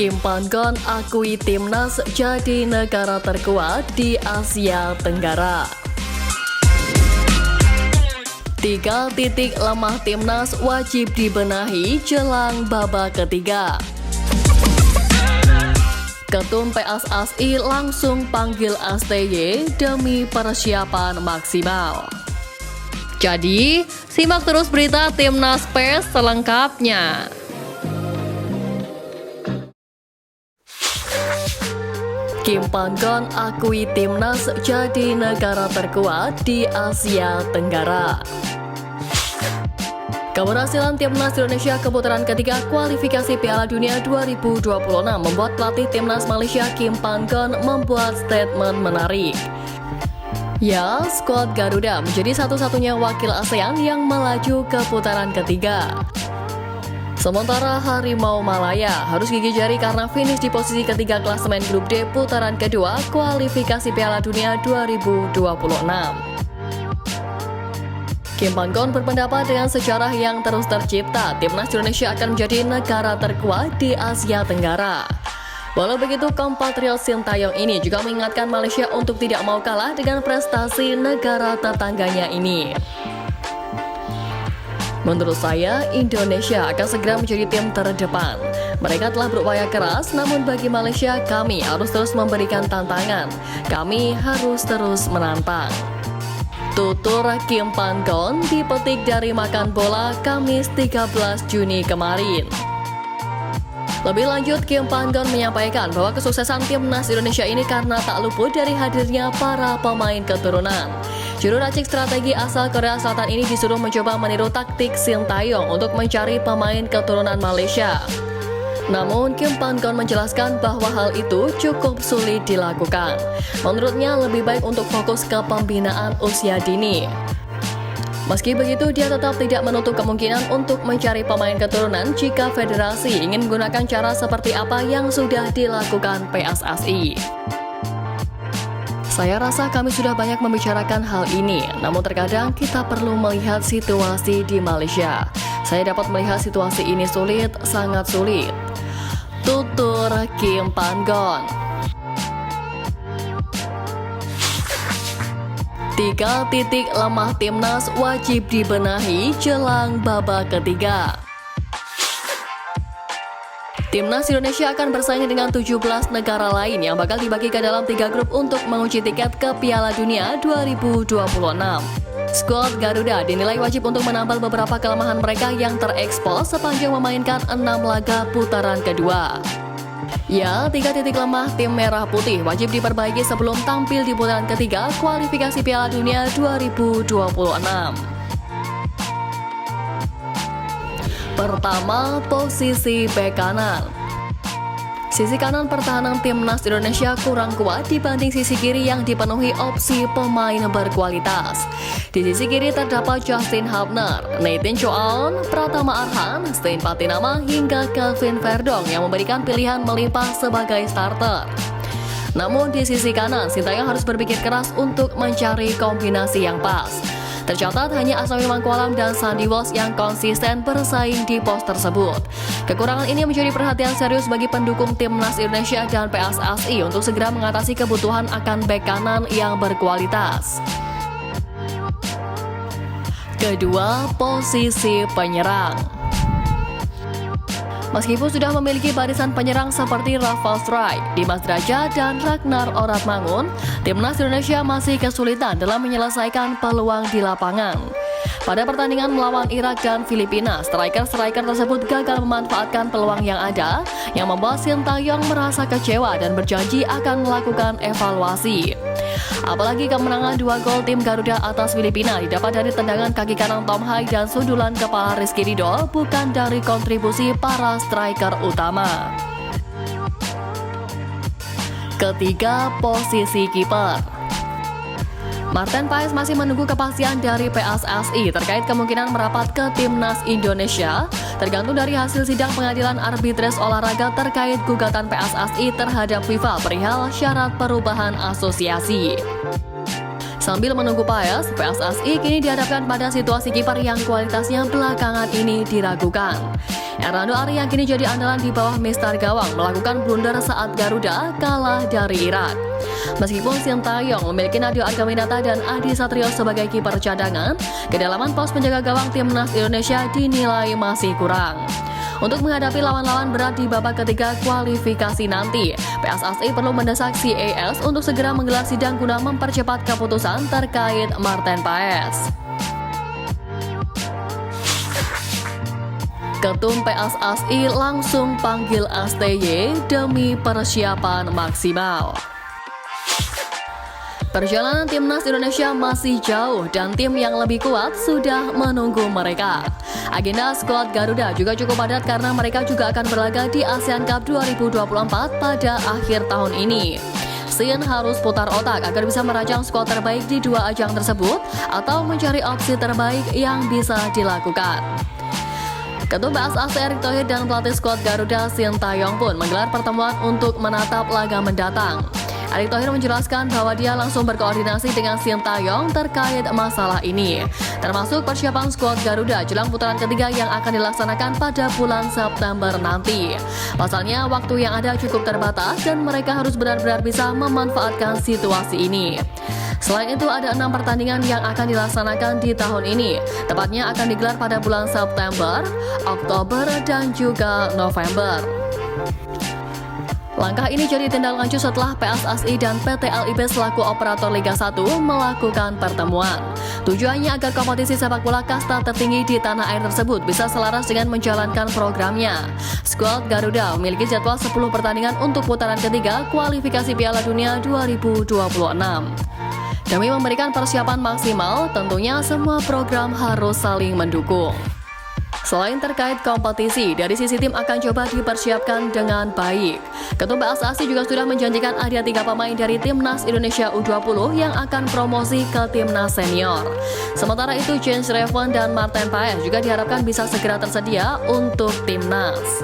Kim Pan-gon akui timnas jadi negara terkuat di Asia Tenggara. 3 titik lemah timnas wajib dibenahi jelang babak ketiga. Ketum PSSI langsung panggil STY demi persiapan maksimal. Jadi, simak terus berita Timnas PES selengkapnya. Kim Pan-gon akui timnas jadi negara terkuat di Asia Tenggara. Keberhasilan timnas Indonesia ke putaran ketiga kualifikasi Piala Dunia 2026 membuat pelatih timnas Malaysia Kim Pan-gon membuat statement menarik. Ya, skuad Garuda menjadi satu-satunya wakil ASEAN yang melaju ke putaran ketiga. Sementara Harimau Malaya harus gigih jari karena finish di posisi ketiga klasemen grup D putaran kedua kualifikasi Piala Dunia 2026. Kim Pan-gon berpendapat dengan sejarah yang terus tercipta, timnas Indonesia akan menjadi negara terkuat di Asia Tenggara. Walau begitu, kompatriot Sintayong ini juga mengingatkan Malaysia untuk tidak mau kalah dengan prestasi negara tetangganya ini. Menurut saya, Indonesia akan segera menjadi tim terdepan. Mereka telah berupaya keras, namun bagi Malaysia, kami harus terus memberikan tantangan. Kami harus terus menantang. Tutur Kim Pan-gon dipetik dari Makan Bola Kamis 13 Juni kemarin. Lebih lanjut, Kim Pan-gon menyampaikan bahwa kesuksesan timnas Indonesia ini karena tak luput dari hadirnya para pemain keturunan. Juru racik strategi asal Korea Selatan ini disuruh mencoba meniru taktik Sintayong untuk mencari pemain keturunan Malaysia. Namun, Kim Pan-gon menjelaskan bahwa hal itu cukup sulit dilakukan. Menurutnya, lebih baik untuk fokus ke pembinaan usia dini. Meski begitu, dia tetap tidak menutup kemungkinan untuk mencari pemain keturunan jika federasi ingin menggunakan cara seperti apa yang sudah dilakukan PSSI. Saya rasa kami sudah banyak membicarakan hal ini, namun terkadang kita perlu melihat situasi di Malaysia. Saya dapat melihat situasi ini sulit, sangat sulit. Tutur Kim Pan-gon. 3 titik lemah timnas wajib dibenahi jelang babak ketiga. Timnas Indonesia akan bersaing dengan 17 negara lain yang bakal dibagi ke dalam 3 grup untuk mengunci tiket ke Piala Dunia 2026. Skuad Garuda dinilai wajib untuk menambal beberapa kelemahan mereka yang terekspos sepanjang memainkan 6 laga putaran kedua. Ya, 3 titik lemah tim Merah Putih wajib diperbaiki sebelum tampil di putaran ketiga kualifikasi Piala Dunia 2026. Pertama, posisi bek kanan. Sisi kanan pertahanan timnas Indonesia kurang kuat dibanding sisi kiri yang dipenuhi opsi pemain berkualitas. Di sisi kiri terdapat Justin Hubner, Nathan Chow, Pratama Arhan, Stein Patinama hingga Kelvin Verdong yang memberikan pilihan melimpah sebagai starter. Namun di sisi kanan, Sintayong harus berpikir keras untuk mencari kombinasi yang pas. Tercatat hanya Asnawi Mangkualam dan Sandy Walsh yang konsisten bersaing di pos tersebut. Kekurangan ini menjadi perhatian serius bagi pendukung timnas Indonesia dan PSSI untuk segera mengatasi kebutuhan akan bek kanan yang berkualitas. Kedua, posisi penyerang. Meskipun sudah memiliki barisan penyerang seperti Rafael Strijk, Dimas Drajat, dan Ragnar Oratmangun, timnas Indonesia masih kesulitan dalam menyelesaikan peluang di lapangan. Pada pertandingan melawan Irak dan Filipina, striker-striker tersebut gagal memanfaatkan peluang yang ada, yang membuat Sintayong merasa kecewa dan berjanji akan melakukan evaluasi. Apalagi kemenangan 2 gol tim Garuda atas Filipina didapat dari tendangan kaki kanan Tom Hai dan sundulan kepala Rizky Ridho, bukan dari kontribusi para striker utama. Ketiga, posisi kiper. Martin Paes masih menunggu kepastian dari PSSI terkait kemungkinan merapat ke timnas Indonesia, tergantung dari hasil sidang pengadilan arbitres olahraga terkait gugatan PSSI terhadap FIFA perihal syarat perubahan asosiasi. Sambil menunggu Paes, PSSI kini dihadapkan pada situasi kiper yang kualitasnya belakangan ini diragukan. Hernando Ari yang kini jadi andalan di bawah Mister Gawang melakukan blunder saat Garuda kalah dari Irak. Meskipun Sintayong memiliki Nadeo Argawinata dan Adi Satrio sebagai kiper cadangan, kedalaman pos penjaga gawang timnas Indonesia dinilai masih kurang. Untuk menghadapi lawan-lawan berat di babak ketiga kualifikasi nanti, PSSI perlu mendesak CAS untuk segera menggelar sidang guna mempercepat keputusan terkait Marten Paes. Ketum PSSI langsung panggil STY demi persiapan maksimal. Perjalanan timnas Indonesia masih jauh dan tim yang lebih kuat sudah menunggu mereka. Agenda skuad Garuda juga cukup padat karena mereka juga akan berlaga di ASEAN Cup 2024 pada akhir tahun ini. Sin harus putar otak agar bisa merancang skuad terbaik di dua ajang tersebut atau mencari opsi terbaik yang bisa dilakukan. Ketua PSSI Erick Thohir dan pelatih skuad Garuda Sintayong pun menggelar pertemuan untuk menatap laga mendatang. Erick Thohir menjelaskan bahwa dia langsung berkoordinasi dengan Sintayong terkait masalah ini, termasuk persiapan skuad Garuda jelang putaran ketiga yang akan dilaksanakan pada bulan September nanti. Pasalnya, waktu yang ada cukup terbatas dan mereka harus benar-benar bisa memanfaatkan situasi ini. Selain itu, ada 6 pertandingan yang akan dilaksanakan di tahun ini, tepatnya akan digelar pada bulan September, Oktober, dan juga November. Langkah ini jadi tindak lanjut setelah PSSI dan PT LIB selaku operator Liga 1 melakukan pertemuan. Tujuannya agar kompetisi sepak bola kasta tertinggi di tanah air tersebut bisa selaras dengan menjalankan programnya. Skuad Garuda memiliki jadwal 10 pertandingan untuk putaran ketiga kualifikasi Piala Dunia 2026. Demi memberikan persiapan maksimal, tentunya semua program harus saling mendukung. Selain terkait kompetisi, dari sisi tim akan coba dipersiapkan dengan baik. Ketua PSSI juga sudah menjanjikan ada 3 pemain dari Timnas Indonesia U20 yang akan promosi ke Timnas Senior. Sementara itu, James Revan dan Marten Paes juga diharapkan bisa segera tersedia untuk Timnas.